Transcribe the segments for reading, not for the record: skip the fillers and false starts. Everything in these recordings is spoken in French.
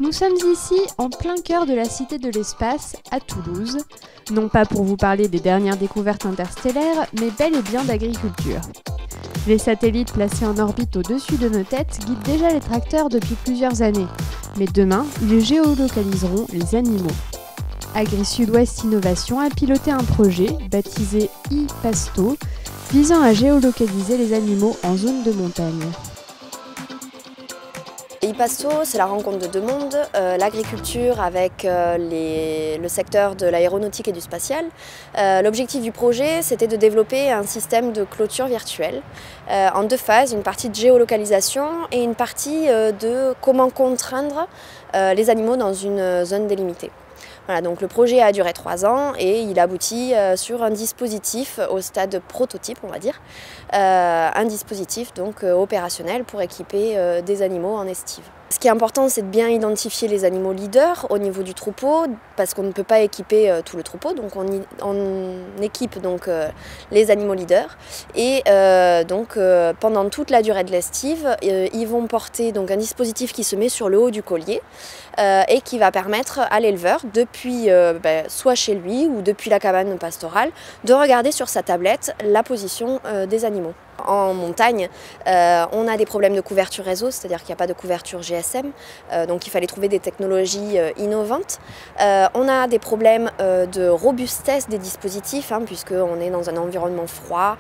Nous sommes ici en plein cœur de la Cité de l'Espace, à Toulouse, non pas pour vous parler des dernières découvertes interstellaires, mais bel et bien d'agriculture. Les satellites placés en orbite au-dessus de nos têtes guident déjà les tracteurs depuis plusieurs années, mais demain, ils géolocaliseront les animaux. Agri-Sud-Ouest Innovation a piloté un projet baptisé iPasto, visant à géolocaliser les animaux en zone de montagne. iPasto, c'est la rencontre de deux mondes, l'agriculture avec le secteur de l'aéronautique et du spatial. L'objectif du projet, c'était de développer un système de clôture virtuelle en deux phases, une partie de géolocalisation et une partie de comment contraindre les animaux dans une zone délimitée. Voilà, donc le projet a duré 3 ans et il aboutit sur un dispositif au stade prototype, on va dire, un dispositif donc opérationnel pour équiper des animaux en estive. Ce qui est important, c'est de bien identifier les animaux leaders au niveau du troupeau, parce qu'on ne peut pas équiper tout le troupeau, donc on équipe donc les animaux leaders. Et pendant toute la durée de l'estive, ils vont porter donc un dispositif qui se met sur le haut du collier et qui va permettre à l'éleveur, depuis soit chez lui ou depuis la cabane pastorale, de regarder sur sa tablette la position des animaux. En montagne, on a des problèmes de couverture réseau, c'est-à-dire qu'il n'y a pas de couverture GSM, donc il fallait trouver des technologies innovantes. On a des problèmes de robustesse des dispositifs, puisqu'on est dans un environnement froid,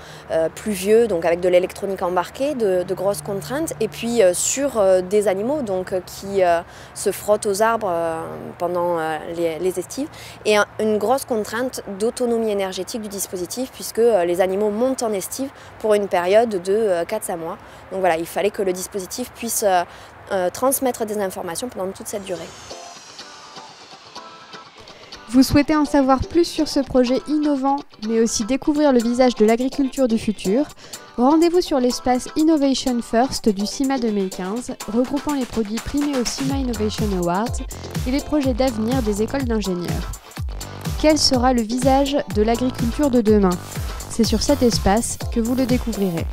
pluvieux, donc avec de l'électronique embarquée, de grosses contraintes, et puis sur des animaux donc, qui se frottent aux arbres pendant les estives, et une grosse contrainte d'autonomie énergétique du dispositif, puisque les animaux montent en estive pour une période de 4-5 mois. Donc voilà, il fallait que le dispositif puisse transmettre des informations pendant toute cette durée. Vous souhaitez en savoir plus sur ce projet innovant, mais aussi découvrir le visage de l'agriculture du futur? Rendez-vous sur l'espace Innovation First du CIMA 2015, regroupant les produits primés au CIMA Innovation Awards et les projets d'avenir des écoles d'ingénieurs. Quel sera le visage de l'agriculture de demain? C'est sur cet espace que vous le découvrirez.